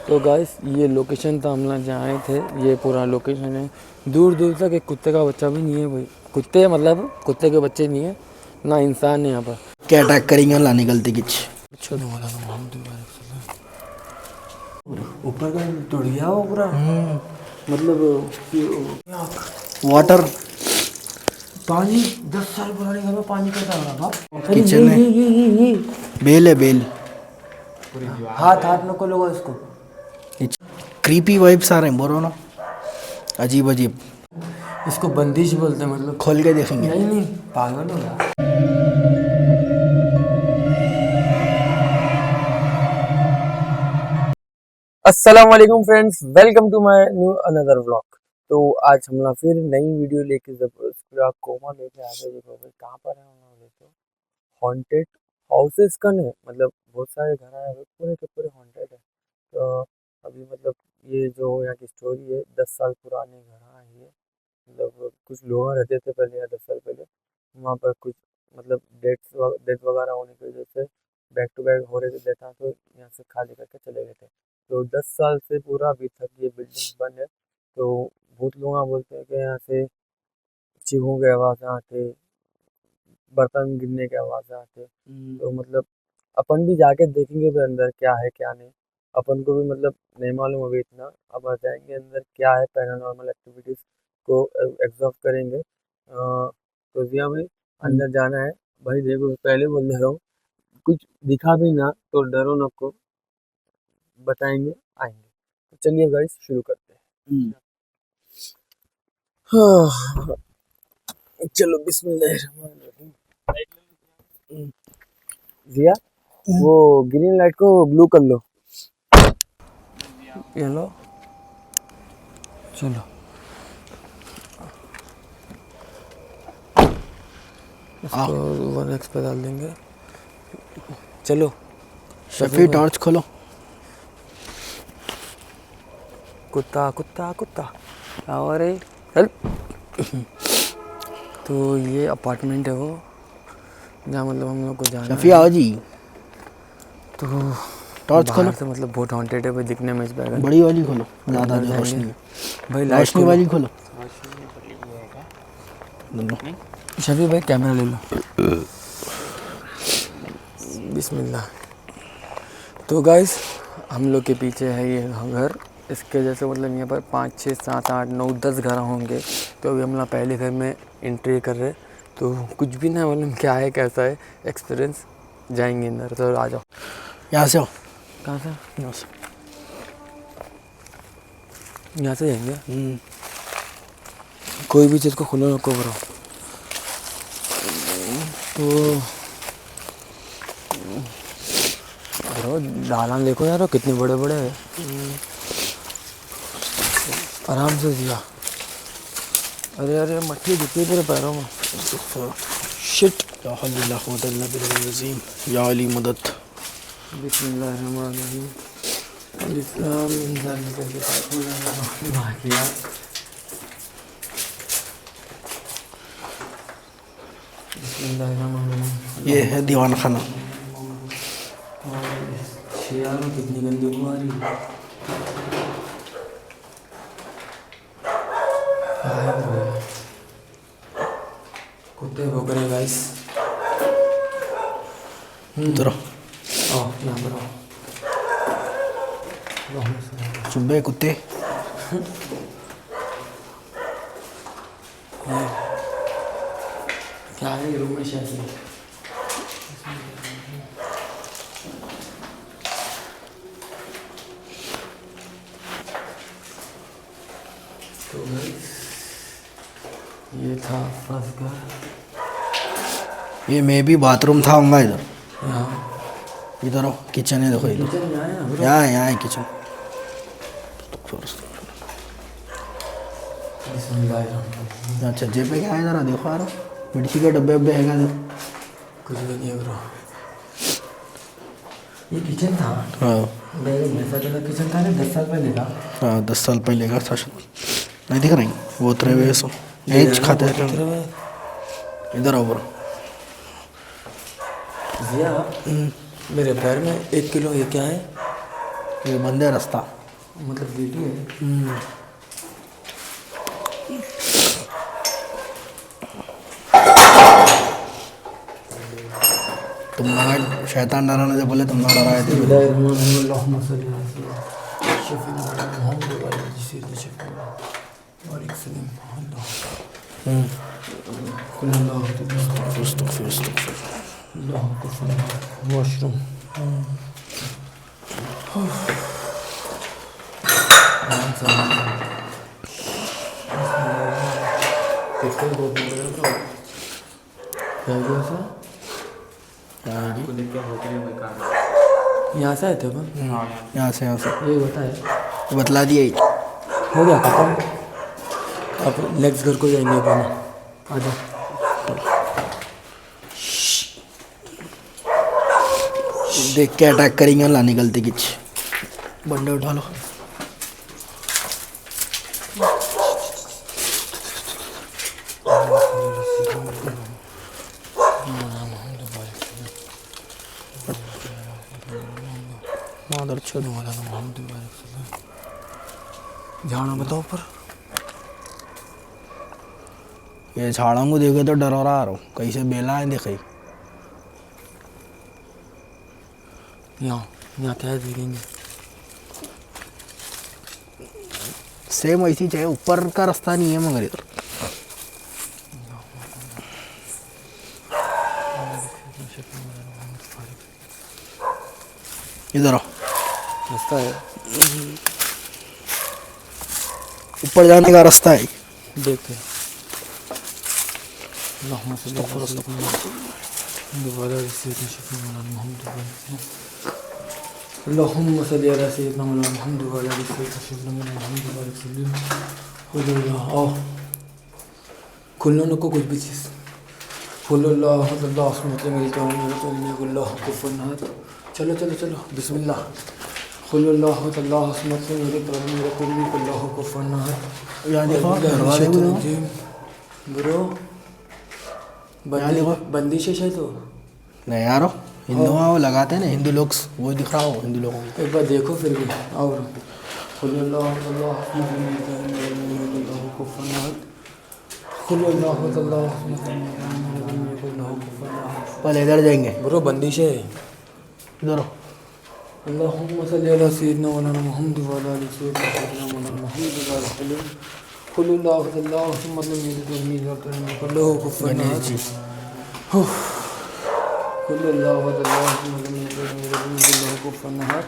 तो गाइस ये लोकेशन था, हम लोग जहाँ आए थे, ये पूरा लोकेशन है। दूर दूर तक एक कुत्ते का बच्चा भी नहीं है भाई। कुत्ते मतलब कुत्ते के बच्चे नहीं है, ना इंसान है यहाँ पर। क्या अटैक करेंगे ला निकलती किच ऊपर का टूट गया वो पूरा, मतलब वाटर पानी 10 साल पुराने घर में पानी कैसा आ रहा बाप। किचन है। ये बेल है बेल। हाथ हाथ नको लोगो इसको। क्रीपी वाइब्स आ रहे हैं बोलो ना, अजीब अजीब। इसको बंदिश बोलते हैं, मतलब खोल के देखेंगे। नहीं नहीं पागल हो गया। अस्सलाम वालेकुम friends, welcome to my new another vlog. तो आज हम लोग फिर नई वीडियो लेके जबरदस्त आप कोमा लेके आ गए। देखो भाई कहाँ पर है हम लोग, देखो हॉन्टेड हाउसेस का नहीं, मतलब बहुत सारे घर आए हुए पूरे के पूरे हॉन्टेड है। तो अभी मतलब ये जो यहाँ की स्टोरी है 10 साल पुराने घर आई है। मतलब कुछ लोग रहते थे पहले या 10 साल पहले वहाँ पर, कुछ मतलब डेथ वगैरह होने की वजह से बैक टू बैक हो रहे थे डेथ, तो यहाँ से खाली करके चले गए थे। तो 10 साल से पूरा अभी तक ये बिल्डिंग बंद है। तो बहुत लोग बोलते हैं कि यहाँ से चीखों के आवाज़ आते, बर्तन गिरने के आवाज़ आते। तो मतलब अपन भी जाके देखेंगे भी अंदर क्या है क्या नहीं। अपन को भी मतलब नहीं मालूम अभी इतना, अब आ जाएंगे अंदर क्या है, पैरानॉर्मल एक्टिविटीज़ को एब्जॉर्व करेंगे। तो जिया भाई अंदर जाना है भाई। देखो पहले बोल दे रहा हूँ, कुछ दिखा भी ना तो डरो नको, बताएंगे आएंगे। तो चलिए गाइस शुरू करते हैं। हाँ, चलो बिस्मिल्लाह। जिया वो ग्रीन लाइट को ब्लू कर लो। ये लो, चलो इसको 1x पे डाल देंगे। चलो शफी टॉर्च खोलो। कुत्ता कुत्ता कुत्ता और चल। तो ये अपार्टमेंट है वो, जहाँ मतलब हम लोग को जाना शफी है। आओ जी, तो टॉर्च खोलो। बाहर से मतलब बहुत हॉन्टेड है भाई, दिखने में इस बैगन। बड़ी वाली खोलो, तो ज़्यादा अंदर जो जाएंगे रोशनी है। भाई, लाइट रोशनी वाली खोलो। शफी भाई कैमरा ले लो। बिस्मिल्लाह। तो गाइस हम लोग के पीछे है ये घर। इसके जैसे मतलब यहाँ पर 5 6 7 8 9 10 घर होंगे। तो अभी हम लोग पहले घर में एंट्री कर रहे, तो कुछ भी ना मालूम क्या है कैसा है एक्सपीरियंस। जाएंगे अंदर, तो आ जाओ। यहाँ से आओ। कहाँ से? यहाँ से। यहाँ से जाएंगे। कोई भी चीज़ को खुला रखो करो। तो ब्रो दालान देखो यार, कितने बड़े बड़े हैं। आराम से दिया। अरे अरे मट्टी दिखती पूरे पैरों में। शिट या अली मदद। बिस्मिल्लाहिर्रहमानिर्रहीम। ये है दीवान खाना। कितनी गंदी बू आ रही है। कुत्ते भौंक रहे हैं गाइस। उतरो। यहाँ पर सुबह कुत्ते। क्या है ये रूम में शायद। तो ये था फर्स्ट घर। ये मे भी बाथरूम था होगा इधर। यहाँ इधर आओ, किचन है देखो इधर। किचन यहाँ है। यहाँ है किचन। बिस्मिल्लाह। अच्छा जेब पे क्या है जरा देखो यार, मिर्ची के डब्बे वब्बे है इधर। कुछ भी नहीं है ब्रो। ये किचन था। हाँ किचन था ना 10 साल पहले का। हाँ 10 साल पहले का था। नहीं दिख रही वो उतरे हुए सो एज खाते हैं। इधर आओ ब्रो। जिया मेरे पैर में 1 किलो ये क्या है? ये बंद है रास्ता। मतलब वीडियो है। तुम लगा शैतान डराने से बोले तुम ना डराए थे। वॉशरूम यहाँ से आए थे अपन। यहाँ से ये होता है, बतला दिया ही। हो गया खत्म। अब लेग्स घर को जाएंगे अपन। आ जाओ। देख के अटैक करेंगे ला निकलते किच। बंडे उठा लो। मादर छोड़ वाला झाड़ा बताओ ऊपर। ये झाड़ों को देखे तो डरा रहा हूँ, कहीं से बेला है देखे। यहाँ क्या देखेंगे। सेम ऐसी चाहिए, ऊपर का रास्ता नहीं है मगर इधर। इधर आओ, रास्ता है, ऊपर जाने का रास्ता है। देखते खुलना नको कुछ भी चीज़। चलो चलो चलो बिस्मिल्लाह। यहाँ देखो दरवाजे में ब्रो बंदिश है तो नहीं यार, हिंदू वो लगाते हैं ना, हिंदू लोग वो दिख रहा हो हिंदू लोगों को। एक बार देखो फिर भी। और पहले इधर जाएंगे। ब्रो बंदिश है। इधर आओ। अल्लाहुम्मा सल्ली अला सय्यिदना मौलाना मुहम्मद व अला आलि सय्यिदना मौलाना मुहम्मद व अला सल्लम कुल्लल्लाहु अल्लाहु सुम्मा लमीद तमीद व तमीद कुल्लहु कुफुवन अहद कुल्लल्लाहु अल्लाहु सुम्मा लमीद तमीद कुल्लहु कुफुवन अहद।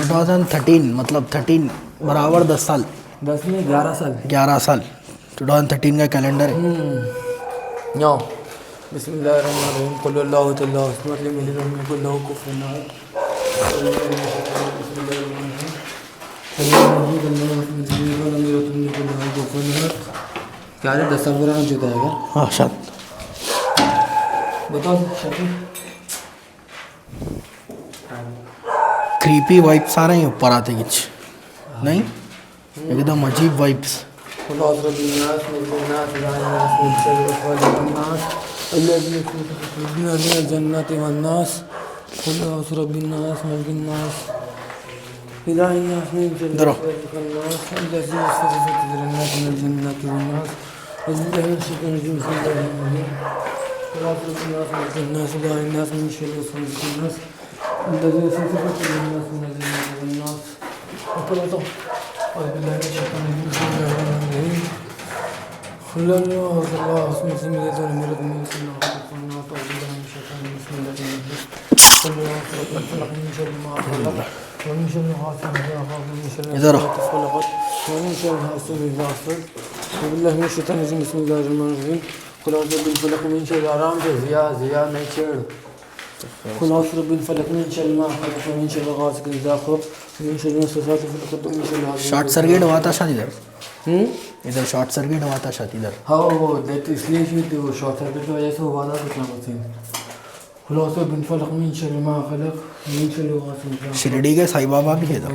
2013 मतलब 13 बराबर 10 साल। 10 में 11 साल। 11 साल 2013 का कैलेंडर है। यो बिस्मिल्लाहिर्रहमानिर्रहीम कुल्लल्लाहु अल्लाहु सुम्मा लमीद तमीद कुल्लहु कुफुवन अहद। क्या 10 साल पुराना जूता है क्या? हाँ शायद। बताओ। क्रीपी वाइब्स आ रहे हैं ऊपर आते कुछ नहीं, एकदम अजीब वाइब्स। इधर आराम से जिया नहीं छेड़। शॉर्ट सर्किट हुआ था शायद इधर। इधर शॉर्ट सर्किट हुआ था शायद इधर। हाँ वो देख इसलिए ही वो शॉर्ट सर्किट की वजह से हुआ था कितना कुछ। खुलासा बिन फलक मिन शर्रि मा खलक शिरडी के साईं बाबा भी है इधर।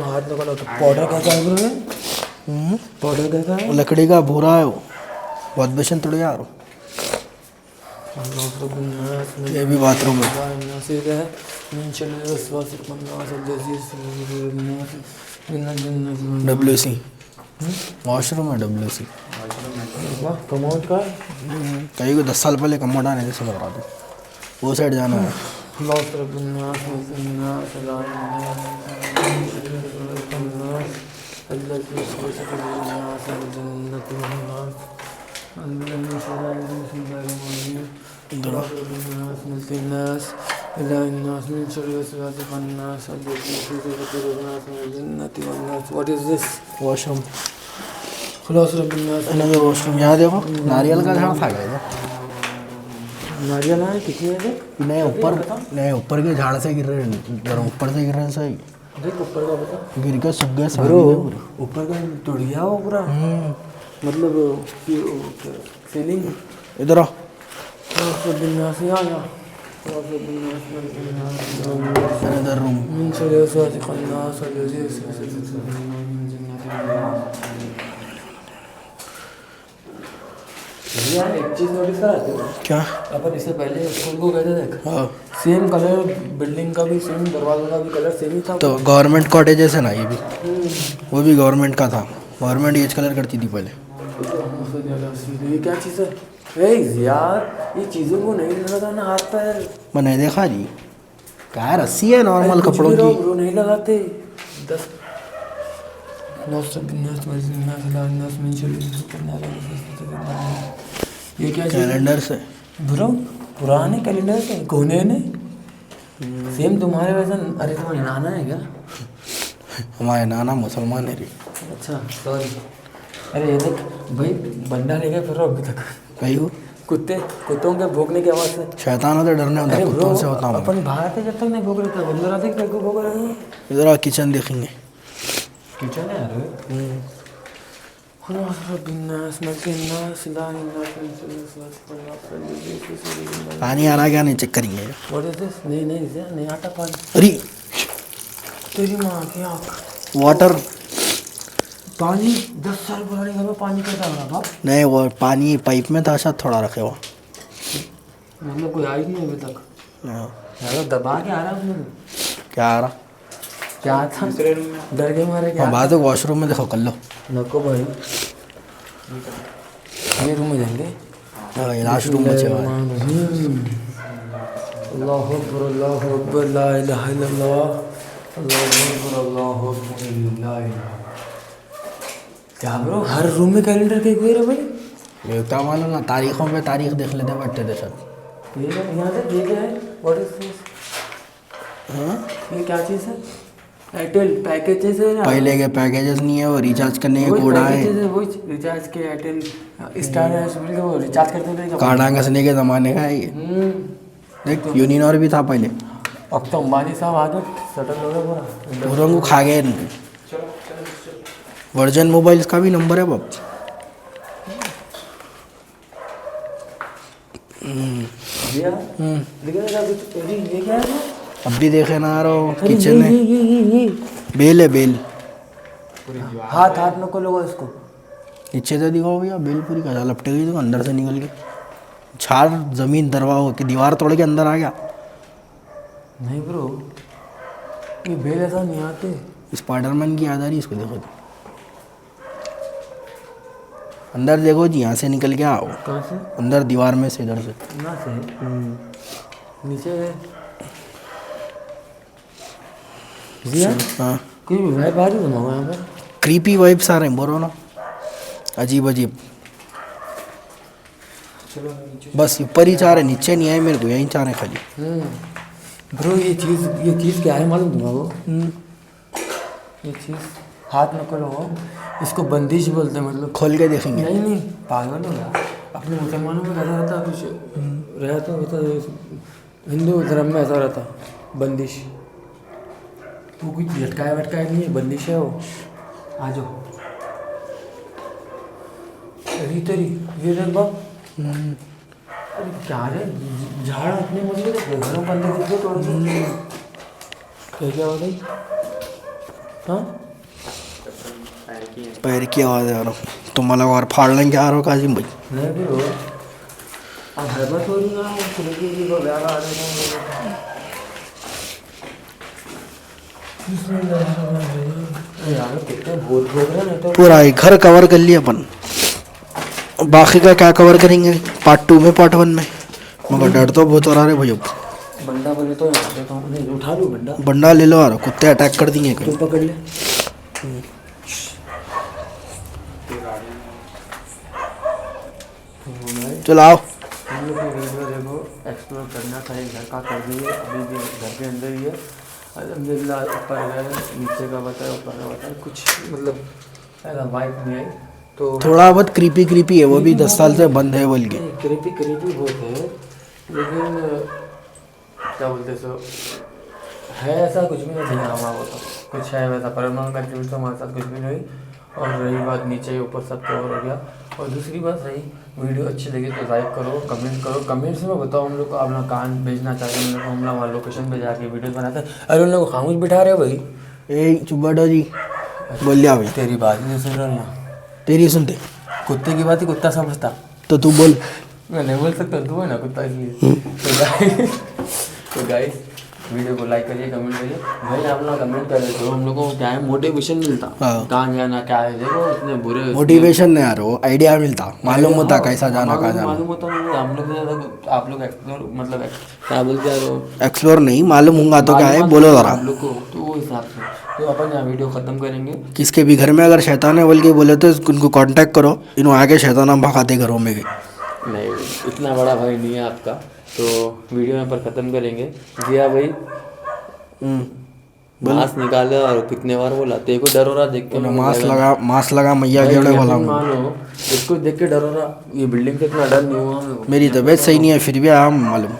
हाथ लगा पाउडर कैसा है, पाउडर कैसा है? लकड़ी का भूरा है वो, बहुत बेशन थोड़ी यार। ये भी बाथरूम है। WC वॉशरूम है, WC। कमोड का कहीं को 10 साल पहले कमोड आने जैसे लग रहा था। वो साइड जाना है। What is this? वॉशरूम। नारियल वॉशरूम यहाँ देखो, नारियल का झाड़ था क्या? है कितनी है? नए ऊपर के झाड़ से गिर रहे हैं, ऊपर से गिर रहे हैं सही। देख ऊपर का बता, गिर के सूख गए सारे पूरे। ऊपर का टूट गया हो पूरा, मतलब सीलिंग। इधर आओ। इधर रूम। यार एक चीज नोटिस करा क्या? अपन इससे पहले स्कूल को गए थे, देख हाँ। सेम कलर, बिल्डिंग का भी सेम, दरवाजों का भी कलर सेम ही था। तो गवर्नमेंट कॉटेजेस है ना ये भी, वो भी गवर्नमेंट का था। गवर्नमेंट ये कलर करती थी पहले। ये क्या चीज़ है? यार ये चीज़ों को नहीं लगाना ना हाथ पैर। मैंने देखा जी, क्या रस्सी है नॉर्मल कपड़ों की। ब्रो नहीं लगाते। 10 ये क्या कैलेंडर से ब्रो? पुराने कैलेंडर से कोने ने सेम तुम्हारे वैसा। अरे तुम्हारे नाना है क्या? हमारे नाना मुसलमान है रे। अच्छा सॉरी। अरे ये देख भाई, बंदा लेके फिर रहा अभी तक। कहीं को कुत्तों के भौंकने की आवाज़ से शैतान तो डरने होता है, कुत्तों से होता हूँ। अपन बाहर थे जब तक नहीं भौंक रहे थे, बंदर आते क्या भौंक रहे हैं। इधर आ, किचन देखेंगे। किचन है यार। पानी आ रहा क्या नहीं चेक करेंगे। नहीं आता पानी। अरे तेरी माँ की आँख। वाटर पानी 10 साल पुराने घर में पानी कैसा हो रहा बाप? नहीं, वो पानी पाइप में था शायद, थोड़ा रखे हुआ। मतलब कोई आई नहीं अभी तक। यार दबा के आ रहा है उसमें। क्या आ रहा? क्या था? डर के मारे क्या? बात है वॉशरूम में देखो कर लो। नको भाई, ये रूम में जाएंगे। लास्ट रूम बचे हुआ है। अल्लाहु अकबर, अल्लाहु अकबर, ला इलाहा इल्लल्लाह, अल्लाहु अकबर, अल्लाहु अकबर, ला इलाहा। क्या ब्रो, हर रूम में कैलेंडर के हुए रे भाई? ये क्या मालूम ना, तारीखों पे तारीख देख लेते बैठते थे सर। ये यहाँ से ये क्या है? What is this? हाँ, ये क्या चीज़ है? एयरटेल पैकेजेस है ना? पहले के पैकेजेस नहीं है, वो रिचार्ज करने के कोड आए। वो रिचार्ज के एयरटेल स्टार है, उसमें वो रिचार्ज करते थे। कार्डा घसने के ज़माने का है ये। देख यूनिनॉर भी था पहले। अब तो अंबानी साहब आ गए, सेटल हो गया पूरा। पूरा को खा गए इनके। वर्जन मोबाइल्स का भी नंबर है बाप। ये क्या है? अब भी देखे ना आ रहा हो किचन में। ये बेल है, बेल। हाथ में को लोगों इसको नीचे से दिखाओ भैया, बेल पूरी कजा लपटे गई तो अंदर से निकल के छाड़ जमीन दरवाजा की दीवार तोड़ के अंदर आ गया। नहीं ब्रो, ये बेल ऐसा नहीं आते। स्पाइडरमैन की याद आ रही इसको, देखो तो। अंदर देखो जी, यहाँ से निकल के आओ। कहाँ से? अंदर दीवार में से, इधर से ना से नीचे है। हाँ, कोई वाइब आ रही बना हुआ यहाँ पर। क्रीपी वाइब्स आ रहे हैं, बोलो ना, अजीब अजीब। बस ऊपर ही चाह रहे, नीचे नहीं आए मेरे को, यहीं चाह रहे खाली। ब्रो ये चीज़ क्या है मालूम तुम्हारा? ये चीज़ हाथ में करो, इसको बंदिश बोलते हैं। मतलब खोल के देखेंगे। नहीं पागल हो गया। अपने मुसलमानों में कैसा रहता है, कुछ रहता होता है हिंदू धर्म में ऐसा रहता है, बंदिश। तू कुछ लटकाया वटकाया नहीं है, बंदिश है वो। आ जाओ। अरे तेरी ये देख बाप। अरे क्या रे, झाड़ अपने मुझे घरों बंद कर दो तोड़ दो। क्या हो गई? हाँ पैर की आवाज़ आ रहा तुम्हाला और फाड़ लेंगे आ रहा हो काजिम भाई। नहीं भी हो। अब हेबत हो रही ना खिड़की की को ब्याह आ रहे हैं। यार कितने भूत भूत रहे हैं तो। पूरा ही घर कवर कर लिया अपन, बाकी का क्या कवर करेंगे पार्ट 2 में पार्ट 1 में। मगर डर तो बहुत हो रहा है भाई। अब बंदा बोले तो देखो नहीं उठा लो बंदा। बंडा ले लो आ रहा, कुत्ते अटैक कर दिए कहीं। तू पकड़ ले। चलो आओ। हम लोग की वीडियो देखो एक्सप्लोर करना था, घर का कर दिए, अभी भी घर के अंदर ही है। अल्हम्दुलिल्लाह ऊपर गए, नीचे का बताए, ऊपर का बताए, कुछ मतलब ऐसा वाइब नहीं आई। तो थोड़ा बहुत क्रीपी क्रीपी है वो भी, 10 साल से बंद है बल्कि। क्रीपी क्रीपी बहुत है, लेकिन क्या बोलते सो है ऐसा कुछ भी नहीं हमारा वो तो कुछ है वैसा परमानेंट एक्टिविटी तो हमारे साथ कुछ भी नहीं। और रही बात नीचे ऊपर सब कवर हो गया। और दूसरी बात रही वीडियो अच्छी लगी तो लाइक करो, कमेंट करो। कमेंट्स में बताओ हम लोग को आप लोग कहाँ भेजना चाहते हैं, हम लोग को हम लोग लोकेशन पे जाके वीडियो बनाते हैं। अरे उन लोग को खामोश बिठा रहे हो भाई। ए चुप बैठो जी, बोल लिया भाई। तेरी बात नहीं सुन रहा ना, तेरी सुनते कुत्ते की बात ही कुत्ता समझता। तो तू बोल। मैं नहीं बोल सकता, तू है ना कुत्ता इसलिए। तो गाइस वीडियो को लाइक करिए, कमेंट करिए भाई। आप लोग कमेंट कर रहे हो, हम लोगों को क्या है मोटिवेशन मिलता। हाँ। कहाँ जाना क्या है, देखो इतने बुरे मोटिवेशन नहीं आ रहा, वो आइडिया मिलता, मालूम होता कैसा जाना कहाँ जाना। मालूम होता नहीं, हम लोग ज़्यादा आप लोग एक्सप्लोर मतलब क्या बोलते हैं, एक्सप्लोर नहीं मालूम होगा तो क्या है बोलो जरा। हम लोग को तो वो हिसाब से तो अपन यहाँ वीडियो ख़त्म करेंगे। किसके भी घर में अगर शैतान है बोल के बोले तो उनको कांटेक्ट करो, इन्हों आके शैतान हम भगाते घरों में गए। नहीं इतना बड़ा भाई नहीं है आपका, तो वीडियो यहाँ पर ख़त्म करेंगे। जिया भाई मास्क निकाले और कितने बार बोला तेरे को डर हो रहा देख के। मास्क लगा मैया के बड़े बोला। मानो इसको देख के डर हो रहा, ये बिल्डिंग से इतना डर नहीं हुआ मेरे को। मेरी तबीयत सही नहीं है फिर भी आया मालूम।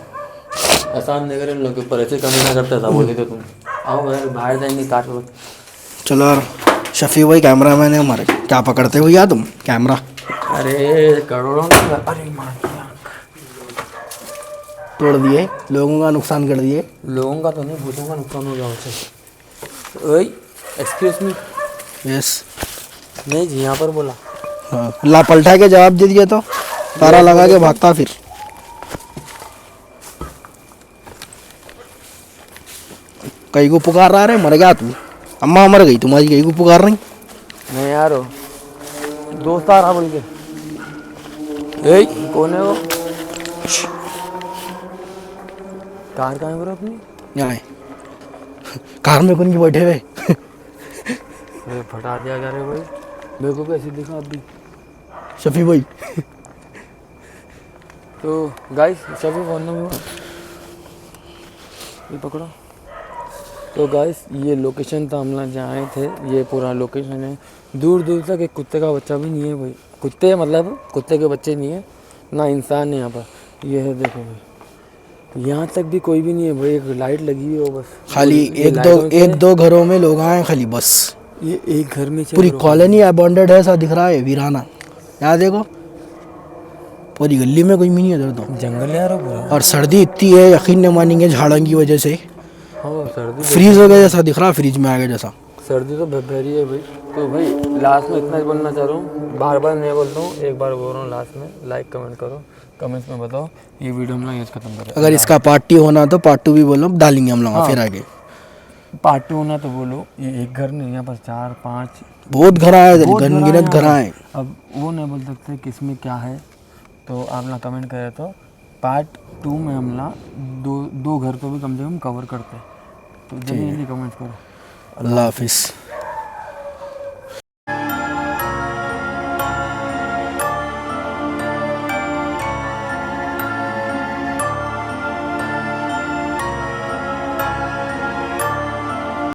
आसान नहीं करे इन लोग के ऊपर, ऐसे कमी ना करता था बोले तो तुम आओ यार बाहर जाएंगे काट लो। चलो यार शफी भाई कैमरा मैन है हमारे, क्या पकड़ते हो यार तुम कैमरा। अरे करोड़ों अरे मार तोड़ दिए, लोगों का नुकसान कर दिए। लोगों का तो नहीं, भूतों का नुकसान हो गया उसे। ओए एक्सक्यूज मी। यस। नहीं जी यहाँ पर बोला। हाँ ला पलटा के जवाब दे दिया तो तारा लगा के भागता फिर। कहीं को पुकार रहा है, मर गया तू, अम्मा मर गई तुम्हारी, कहीं को पुकार रही। नहीं यार हो दोस्त आ रहा बोल के। ए कौन है वो? कार कहाँ है अपनी? यहाँ कार में कौन के बैठे हुए। अरे फटा दिया जा रहे भाई, मेरे को कैसे दिखा अभी शफी भाई। तो गाइस शफी फोन नंबर ये पकड़ो। तो गाइस ये लोकेशन था, हम लोग जहाँ आए थे, ये पूरा लोकेशन है। दूर दूर तक एक कुत्ते का बच्चा भी नहीं है भाई, कुत्ते मतलब कुत्ते के बच्चे नहीं है ना, इंसान है यहाँ पर। ये है देखो भाई, यहाँ तक भी कोई भी नहीं है भाई, एक लाइट लगी हुई है वो बस। खाली एक दो घरों में लोग आए खाली बस। ये एक घर में पूरी कॉलोनी अबॉन्डेड है, ऐसा दिख रहा है वीराना। यहाँ देखो पूरी गली में कोई भी नहीं है इधर तो, जंगल यार पूरा। और सर्दी इतनी है यकीन नहीं मानेंगे झाड़ों की वजह से। हाँ सर्दी फ्रीज हो गया जैसा दिख रहा, फ्रिज में आ गया जैसा। सर्दी तो भरी है भाई। तो भाई लास्ट में इतना ही बोलना चाह रहा हूँ, बार बार नहीं बोलता हूँ, एक बार बोल रहा हूँ लास्ट में, लाइक कमेंट करो, कमेंट्स में बताओ ये वीडियो हम लोग यहाँ खत्म करें। अगर इसका पार्ट 2 होना तो पार्ट 2 भी बोलो, डालेंगे हम लोग फिर आगे। पार्ट 2 होना तो बोलो, ये एक घर नहीं यहाँ पर 4-5 बहुत घर आए, गनगिनत घर आए। अब वो नहीं बोल सकते किसमें क्या है, तो आप लोग कमेंट करें तो पार्ट 2 में हम लोग दो घर को भी कम से कम कवर करते हैं। तो जल्दी जल्दी कमेंट करो। अल्लाह हाफिज़।